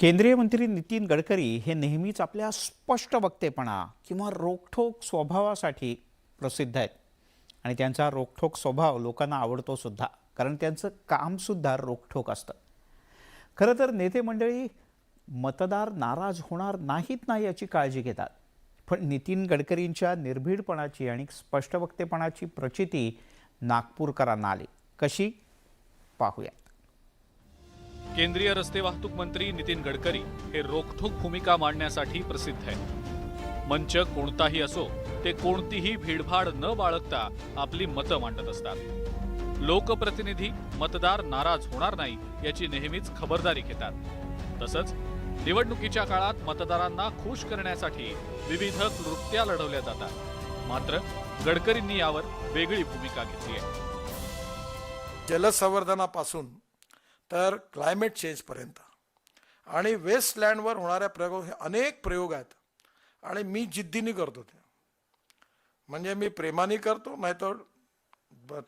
केंद्रीय मंत्री नितीन गडकरी हे नेहमीच आपल्या स्पष्ट वक्तेपणा किंवा रोखठोक स्वभावासाठी प्रसिद्ध आहेत आणि त्यांचा रोखठोक स्वभाव लोकांना आवडतो सुद्धा, कारण त्यांचं कामसुद्धा रोखठोक असतं. खरं तर नेते मंडळी मतदार नाराज होणार नाहीत ना याची काळजी घेतात, पण नितीन गडकरींच्या निर्भीडपणाची आणि स्पष्ट वक्तेपणाची प्रचिती नागपूरकरांना आली. कशी पाहूया. केंद्रीय रस्ते वाहतूक मंत्री नितीन गडकरी हे रोखठोक भूमिका मांडण्यासाठी प्रसिद्ध आहेत. मंच कोणताही असो, ते कोणतीही भीडभाड न बाळगता आपली मतं मांडत असतात. लोकप्रतिनिधी मतदार नाराज होणार नाही याची नेहमीच खबरदारी घेतात. तसंच निवडणुकीच्या काळात मतदारांना खुश करण्यासाठी विविध कृत्या लढवल्या जातात. मात्र गडकरींनी यावर वेगळी भूमिका घेतली आहे. जलसंवर्धनापासून तर क्लायमेट चेंजपर्यंत आणि वेस्टलँडवर होणाऱ्या प्रयोग, हे अनेक प्रयोग आहेत आणि मी जिद्दीने करतो ते. म्हणजे मी प्रेमाने करतो, नाहीतर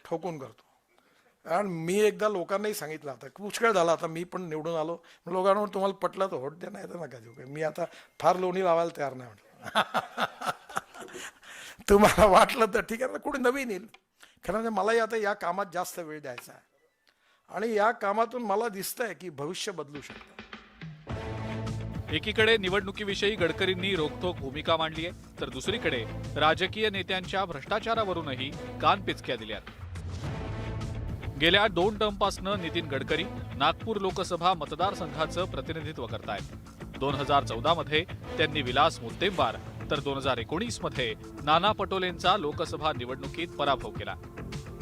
ठोकून करतो. कारण मी एकदा लोकांनाही सांगितलं, आता पुष्कळ झाला, आता मी पण निवडून आलो, लोकांना तुम्हाला पटलं तर होट द्या, नाही तर नका देऊ. मी आता फार लोणी लावायला तयार नाही म्हटलं. तुम्हाला वाटलं तर ठीक आहे, कुठे नवीन येईल. खरं मलाही आता या कामात जास्त वेळ द्यायचा आहे आणि या कामातून मला दिसतंय की भविष्य बदलू शकतं. एकीकडे निवडणुकीविषयी गडकरींनी रोखठोक भूमिका मांडली आहे, तर दुसरीकडे राजकीय नेत्यांच्या भ्रष्टाचारावरूनही कानपिचक्या दिल्यात. गेल्या 2 टर्मपासून नितीन गडकरी नागपूर लोकसभा मतदारसंघाचं प्रतिनिधित्व करतायत. 2014 मध्ये त्यांनी विलास मुत्तेमवार तर 2019 मध्ये नाना पटोलेंचा लोकसभा निवडणुकीत पराभव केला.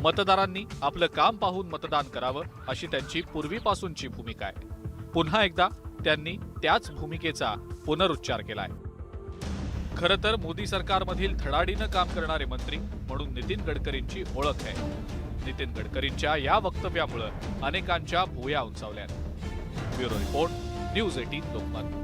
मतदारांनी आपलं काम पाहून मतदान करावं अशी त्यांची पूर्वीपासूनची भूमिका आहे. पुन्हा एकदा त्यांनी त्याच भूमिकेचा पुनरुच्चार केलाय. खरं तर मोदी सरकारमधील धडाडीनं काम करणारे मंत्री म्हणून नितीन गडकरींची ओळख आहे. नितीन गडकरींच्या या वक्तव्यामुळे अनेकांच्या भुवया उंचावल्यात. Bureau report, news 18 Lokmat.